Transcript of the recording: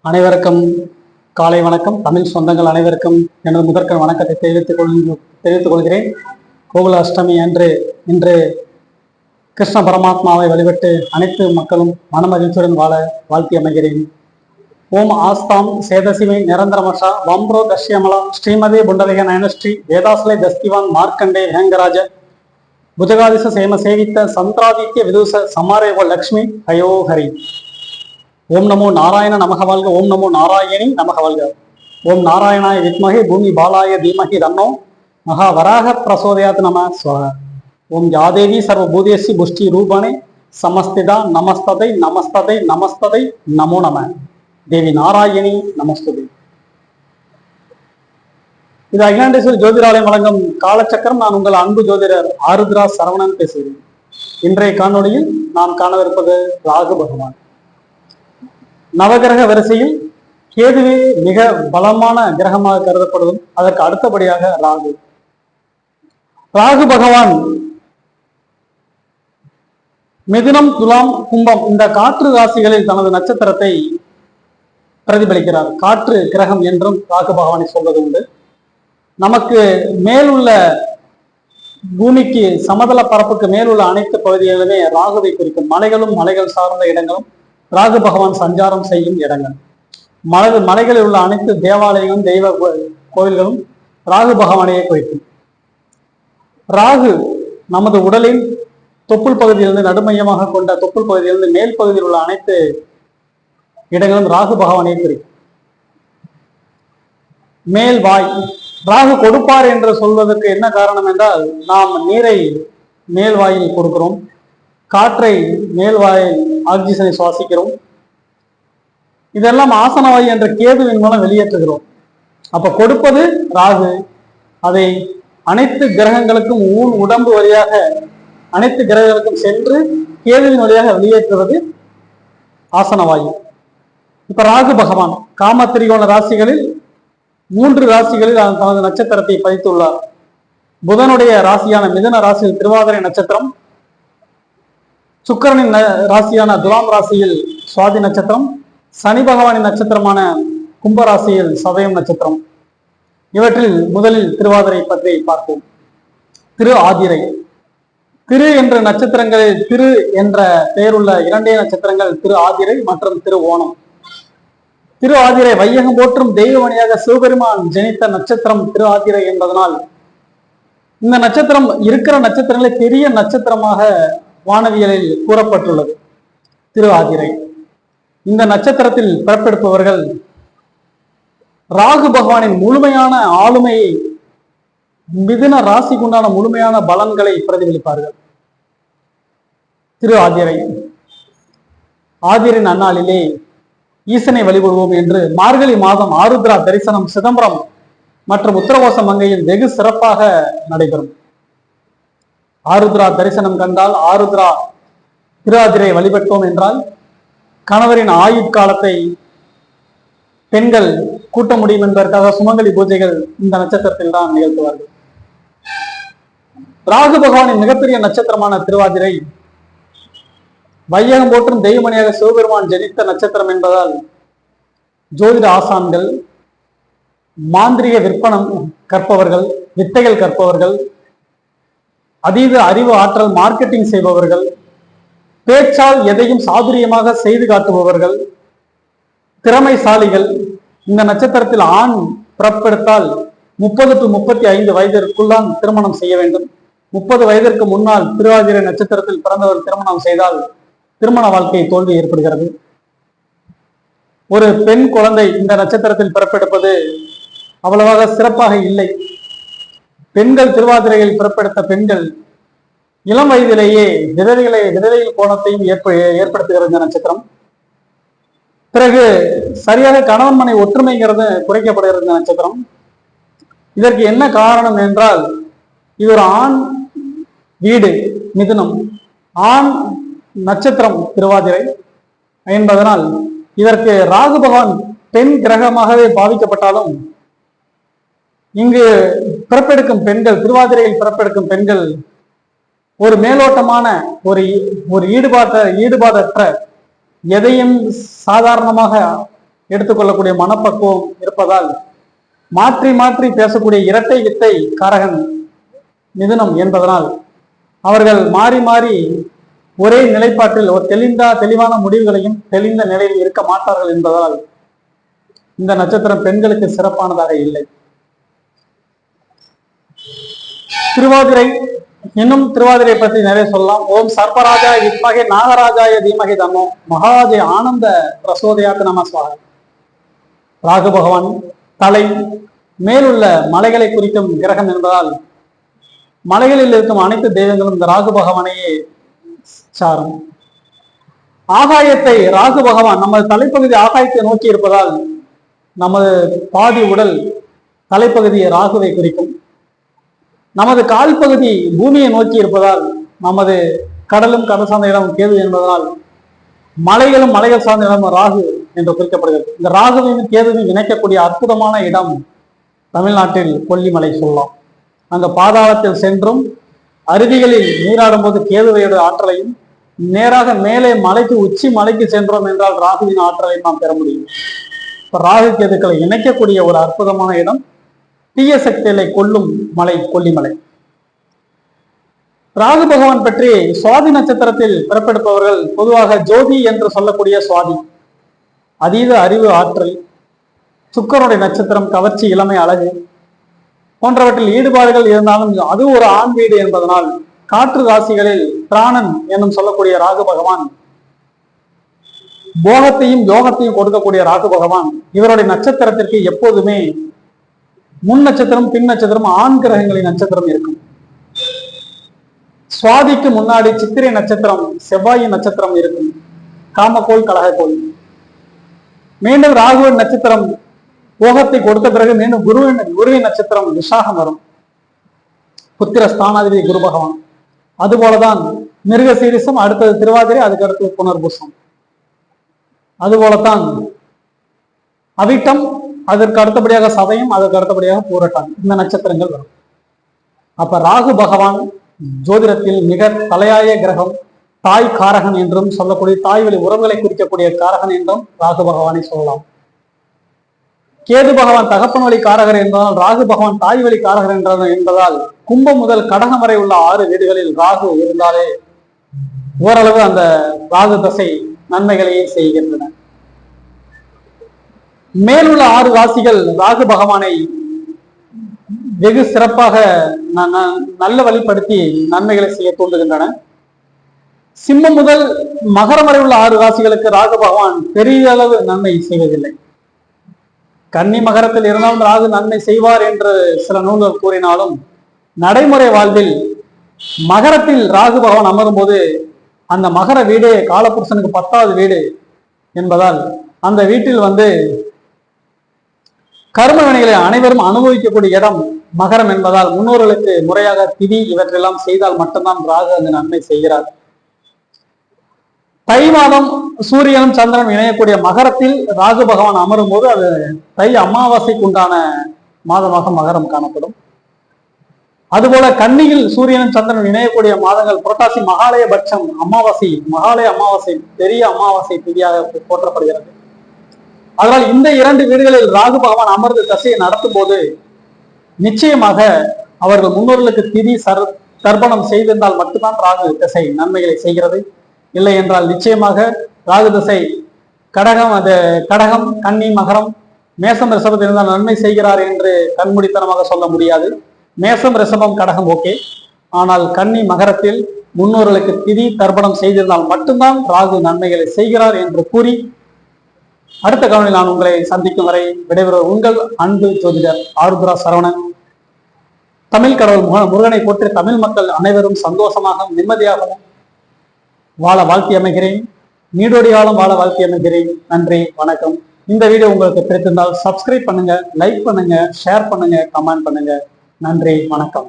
அனைவருக்கும் காலை வணக்கம். தமிழ் சொந்தங்கள் அனைவருக்கும் எனது முதற்கண் வணக்கத்தை தெரிவித்துக் கொள்கிறேன். கோகுல அஷ்டமி அன்று இன்று கிருஷ்ண பரமாத்மாவை வழிபட்டு அனைத்து மக்களும் மனமகிழ்ச்சியுடன் வாழ வாழ்த்தி அமைகிறேன். ஓம் ஆஸ்தாம் சேதசிவை நிரந்தரமஷா வம்ரோ தஷ்யமலா ஸ்ரீமதி புண்டரிக நயனஸ்ரீ வேதாஸ்லே தஸ்திவான் மார்க்கண்டே வேங்கராஜ புஜகாதிச சேம சேவித்த சந்திராதித்ய விதுச சமாரேவ லக்ஷ்மி ஹயோ ஹரி. ஓம் நமோ நாராயண நமக வாழ்க. ஓம் நமோ நாராயணி நமக வாழ்க. ஓம் நாராயணாய வித்மகே பூமி பாலாய தீமகி தன்னோ மகா வராக பிரசோதயாத் நம ஸ்வஹ. ஓம் யாதேவி சர்வபூதேசி புஷ்டி ரூபணே சமஸ்திதா நமஸ்ததை நமஸ்ததை நமஸ்ததை நமோ நம. தேவி நாராயணி நமஸ்துதி. இது அகிலாண்டேஸ்வரி ஜோதிராலயம் வழங்கும் காலச்சக்கரம். நான் உங்கள் அன்பு ஜோதிடர் ஆருத்ரா சரவணன் பேசுகிறேன். இன்றைய காணொளியில் நாம் காணவிருப்பது ராகு பகவான். நவகிரக வரிசையில் கேதுவே மிக பலமான கிரகமாக கருதப்படுவதும் அதற்கு அடுத்தபடியாக ராகு. ராகு பகவான் மிதுனம், துலாம், கும்பம் இந்த காற்று ராசிகளில் தனது நட்சத்திரத்தை பிரதிபலிக்கிறார். காற்று கிரகம் என்றும் ராகு பகவானை சொல்வது உண்டு. நமக்கு மேலுள்ள பூமிக்கு சமதள பரப்புக்கு மேலுள்ள அனைத்து பகுதிகளுமே ராகுவை குறிக்கும். மலைகளும் மலைகள் சார்ந்த இடங்களும் ராகு பகவான் சஞ்சாரம் செய்யும் இடங்கள். மலைகளில் உள்ள அனைத்து தேவாலயங்களும் தெய்வ கோவில்களும் ராகு பகவானையே குறிக்கும். ராகு நமது உடலில் தொப்புள் பகுதியிலிருந்து நடுமையமாக கொண்ட தொப்புள் பகுதியிலிருந்து மேல் பகுதியில் உள்ள அனைத்து இடங்களும் ராகு பகவானையே குறிக்கும். மேல் வாய் ராகு கொடுப்பார் என்று சொல்வதற்கு என்ன காரணம் என்றால், நாம் நீரை மேல் வாயில் கொடுக்கிறோம், காற்றை மேல் வாயில் ஆக்சிஜனை சுவாசிக்கிறோம். இதெல்லாம் ஆசனவாயு என்ற கேதுவின் மூலம் வெளியேற்றுகிறோம். அப்ப கொடுப்பது ராகு. அதை அனைத்து கிரகங்களுக்கும் உடம்பு வழியாக அனைத்து கிரகங்களுக்கும் சென்று கேதுவின் வழியாக வெளியேற்றுவது ஆசனவாயு. இப்ப ராகு பகவான் காம திரிகோண ராசிகளில் 3 ராசிகளில் தனது நட்சத்திரத்தை பதித்துள்ளார். புதனுடைய ராசியான மிதுன ராசியில் திருவாதிரை நட்சத்திரம், சுக்கிரனின் ராசியான துலாம் ராசியில் சுவாதி நட்சத்திரம், சனி பகவானின் நட்சத்திரமான கும்பராசியில் சதயம் நட்சத்திரம். இவற்றில் முதலில் திருவாதிரை பற்றி பார்ப்போம். திரு ஆதிரை. திரு என்ற நட்சத்திரங்களில் திரு என்ற பெயருள்ள 2 நட்சத்திரங்கள் திரு ஆதிரை மற்றும் திரு ஓணம். திரு ஆதிரை வையகம் போற்றும் தெய்வமணியாக சிவபெருமான் ஜனித்த நட்சத்திரம் திரு ஆதிரை என்பதனால் இந்த நட்சத்திரம் இருக்கிற நட்சத்திரங்களே பெரிய நட்சத்திரமாக வானவியலில் கூறப்பட்டுள்ளது. திரு ஆதிரை இந்த நட்சத்திரத்தில் பிறப்பெடுப்பவர்கள் ராகு பகவானின் முழுமையான ஆளுமையை, மிதுன ராசிக்குண்டான முழுமையான பலன்களை பிரதிபலிப்பார்கள். திரு ஆதிரை ஆதிரின் அந்நாளிலே ஈசனை வழிபடுவோம் என்று மார்கழி மாதம் ஆருத்ரா தரிசனம் சிதம்பரம் மற்றும் உத்தரகோச மங்கையில் வெகு சிறப்பாக நடைபெறும். ஆருத்ரா தரிசனம் கண்டால், ஆருத்ரா திருஆதிரை வழிபட்டோம் என்றால் கணவரின் ஆயுட்காலத்தை பெண்கள் கூட்ட முடியும் என்பதற்காக சுமங்கலி பூஜைகள் இந்த நட்சத்திரத்தில் தான் நிகழ்த்துவார்கள். ராகு பகவானின் மிகப்பெரிய நட்சத்திரமான திருவாதிரை வையகம் போற்றும் தெய்வமணியாக சிவபெருமான் ஜனித்த நட்சத்திரம் என்பதால் ஜோதிட ஆசான்கள், மாந்திரிக விற்பனம் கற்பவர்கள், வித்தைகள் கற்பவர்கள், அதீத அறிவு ஆற்றல் மார்க்கெட்டிங் செய்பவர்கள், பேச்சால் எதையும் சாதுரியமாக செய்து காட்டுபவர்கள், திறமைசாலிகள் இந்த நட்சத்திரத்தில் ஆண் பிறப்பெடுத்தால் 30 to 35 வயதிற்குள்ளான் திருமணம் செய்ய வேண்டும். 30 வயதிற்கு முன்னால் திருவாதிரை நட்சத்திரத்தில் பிறந்தவர் திருமணம் செய்தால் திருமண வாழ்க்கை தோல்வி ஏற்படுகிறது. ஒரு பெண் குழந்தை இந்த நட்சத்திரத்தில் பிறப்பெடுப்பது அவ்வளவாக சிறப்பாக இல்லை. பெண்கள் திருவாதிரையில் பிறப்பெடுத்த பெண்கள் இளம் வயதிலேயே விதவையில் கோணத்தையும் ஏற்படுத்துகிறது இந்த நட்சத்திரம். பிறகு சரியாக கணவன் மனை ஒற்றுமைங்கிறது குறைக்கப்படுகிறது இந்த நட்சத்திரம். இதற்கு என்ன காரணம் என்றால், இது ஒரு ஆண் வீடு மிதுனம், ஆண் நட்சத்திரம் திருவாதிரை என்பதனால் இதற்கு ராகு பகவான் பெண் கிரகமாகவே பாவிக்கப்பட்டாலும் இங்கு பிறப்பெடுக்கும் பெண்கள், திருவாதிரையில் பிறப்பெடுக்கும் பெண்கள் ஒரு மேலோட்டமான ஒரு ஈடுபாடற்ற, எதையும் சாதாரணமாக எடுத்துக்கொள்ளக்கூடிய மனப்பக்குவம் இருப்பதால் மாற்றி மாற்றி பேசக்கூடிய இரட்டை வித்தை காரகன் மிதுனம் என்பதனால் அவர்கள் மாறி மாறி ஒரே நிலைப்பாட்டில் ஒரு தெளிவான முடிவுகளையும் தெளிந்த நிலையில் இருக்க மாட்டார்கள் என்பதால் இந்த நட்சத்திரம் பெண்களுக்கு சிறப்பானதாக இல்லை. திருவாதிரை, இன்னும் திருவாதிரை பற்றி நிறைய சொல்லலாம். ஓம் சர்பராஜா வித்மகே நாகராஜாய தீமகி தன்னோ மகாஜய ஆனந்த பிரசோதயாத்து நம ஸ்வாஹா. ராகு பகவான் தலை மேலுள்ள மலைகளை குறிக்கும் கிரகம் என்பதால் மலைகளில் இருக்கும் அனைத்து தெய்வங்களும் இந்த ராகு பகவானையே சாரும். ஆகாயத்தை ராகு பகவான் நமது தலைப்பகுதி ஆகாயத்தை நோக்கி இருப்பதால் நமது பாதி உடல் தலைப்பகுதியை ராகுவை குறிக்கும். நமது கால் பகுதி பூமியை நோக்கி இருப்பதால் நமது கடலும் கடல் சார்ந்த இடம் கேது என்பதனால் மலைகளும் மலைகள் சார்ந்த இடம் ராகு என்று குறிக்கப்படுகிறது. இந்த ராகுவையும் கேதுவையும் இணைக்கக்கூடிய அற்புதமான இடம் தமிழ்நாட்டில் கொல்லிமலை சொல்லலாம். அங்க பாதாளத்தில் சென்றும் அருவிகளில் நீராடும் போது கேதுவையோட ஆற்றலையும், நேராக மேலே மலைக்கு உச்சி மலைக்கு சென்றோம் என்றால் ராகுவின் ஆற்றலையும் நாம் பெற முடியும். இப்ப ராகு கேதுக்களை இணைக்கக்கூடிய ஒரு அற்புதமான இடம் தீய சக்திகளை கொல்லும் மலை கொல்லிமலை. ராகு பகவான் பற்றி சுவாதி நட்சத்திரத்தில் பிறப்பெடுப்பவர்கள் பொதுவாக ஜோதி என்று சொல்லக்கூடிய சுவாதி அதீத அறிவு ஆற்றல், சுக்கரனுடைய நட்சத்திரம் கவர்ச்சி இளமை அழகு போன்றவற்றில் ஈடுபாடுகள் இருந்தாலும் அது ஒரு ஆண் வீடு என்பதனால் காற்று ராசிகளில் பிராணன் என்னும் சொல்லக்கூடிய ராகு பகவான் போகத்தையும் யோகத்தையும் கொடுக்கக்கூடிய ராகு பகவான் இவருடைய நட்சத்திரத்திற்கு எப்போதுமே முன் நட்சத்திரம் பின் நட்சத்திரம் ஆண் கிரகங்களின் நட்சத்திரம் இருக்கும். சுவாதிக்கு முன்னாடி சித்திரை நட்சத்திரம் செவ்வாயின் நட்சத்திரம் இருக்கும், காமக்கோள் கலகக்கோள். மீண்டும் ராகுவின் நட்சத்திரம் போகத்தை கொடுத்த பிறகு மீண்டும் குருவின் நட்சத்திரம் விசாகம் வரும், புத்திர ஸ்தானாதிபதி குரு பகவான். அதுபோலதான் மிருக சீரிசம், அடுத்தது திருவாதிரை, அதுக்கு அடுத்தது புனர்பூசம். அதுபோலத்தான் அவிட்டம், அதற்கு அடுத்தபடியாக சதயம், அதற்கு அடுத்தபடியாக பூரட்டான், இந்த நட்சத்திரங்கள் வரும். அப்ப ராகு பகவான் ஜோதிடத்தில் மிக தலையாய கிரகம், தாய் காரகன் என்றும் சொல்லக்கூடிய தாய் வழி உறவுகளை குறிக்கக்கூடிய காரகன் என்றும் ராகு பகவானை சொல்லலாம். கேது பகவான் தகப்பன் வழி காரகர் என்பதால் ராகு பகவான் தாய் வழி காரகர் என்பதால் கும்பம் முதல் கடகம் வரை உள்ள 6 வீடுகளில் ராகு இருந்தாலே ஓரளவு அந்த ராகு தசை நன்மைகளையே செய்கின்றன. மேலுள்ள 6 ராசிகள் ராகு பகவானை வெகு சிறப்பாக நல்ல வழிப்படுத்தி நன்மைகளை செய்ய தூண்டுகின்றன. சிம்மம் முதல் மகரம் வரை உள்ள 6 ராசிகளுக்கு ராகு பகவான் பெரிய அளவு நன்மை செய்வதில்லை. கன்னி மகரத்தில் இருந்தாலும் ராகு நன்மை செய்வார் என்று சில நூல்கள் கூறினாலும் நடைமுறை வாழ்வில் மகரத்தில் ராகு பகவான் அமரும் போது அந்த மகர வீடு காலபுருஷனுக்கு 10வது வீடு என்பதால் அந்த வீட்டில் கர்ம வினைகளை அனைவரும் அனுபவிக்கக்கூடிய இடம் மகரம் என்பதால் முன்னோர்களுக்கு முறையாக திதி இவற்றெல்லாம் செய்தால் மட்டும்தான் ராகு அந்த நன்மை செய்கிறார். தை மாதம் சூரியனும் சந்திரனும் இணையக்கூடிய மகரத்தில் ராகு பகவான் அமரும் போது அது தை அமாவாசைக்கு உண்டான மாதமாக மகரம் காணப்படும். அதுபோல கன்னியில் சூரியனும் சந்திரனும் இணையக்கூடிய மாதங்கள் புரட்டாசி மகாலய பட்சம் அமாவாசை, மகாலய அமாவாசை பெரிய அமாவாசை திதியாக போற்றப்படுகிறது. அதனால் இந்த 2 வீடுகளில் ராகு பகவான் அமர்ந்து தசையை நடத்தும் போது நிச்சயமாக அவர்கள் முன்னோர்களுக்கு திதி தர்ப்பணம் செய்திருந்தால் மட்டும்தான் ராகு தசை நன்மைகளை செய்கிறது. இல்லை என்றால் நிச்சயமாக ராகு தசை கடகம் கன்னி மகரம் மேசம் ரிஷபத்தில் இருந்தால் நன்மை செய்கிறார் என்று கண்மூடித்தனமாக சொல்ல முடியாது. மேசம் ரிஷபம் கடகம் ஓகே, ஆனால் கன்னி மகரத்தில் முன்னோர்களுக்கு திதி தர்ப்பணம் செய்திருந்தால் மட்டும்தான் ராகு நன்மைகளை செய்கிறார் என்று கூறி அடுத்த கவனில் நான் உங்களை சந்திக்கும் வரை விடைபெறுவது உங்கள் அன்பு ஜோதிடர் ஆருத்ரா சரவணன். தமிழ் கடவுள் முருகனை போற்றி தமிழ் மக்கள் அனைவரும் சந்தோஷமாக நிம்மதியாகவும் வாழ வாழ்த்தி அமைகிறேன். நீடோடி காலம் வாழ வாழ்த்தி அமைகிறேன். நன்றி, வணக்கம். இந்த வீடியோ உங்களுக்கு பிடித்திருந்தால் சப்ஸ்கிரைப் பண்ணுங்க, லைக் பண்ணுங்க, ஷேர் பண்ணுங்க, கமெண்ட் பண்ணுங்க. நன்றி, வணக்கம்.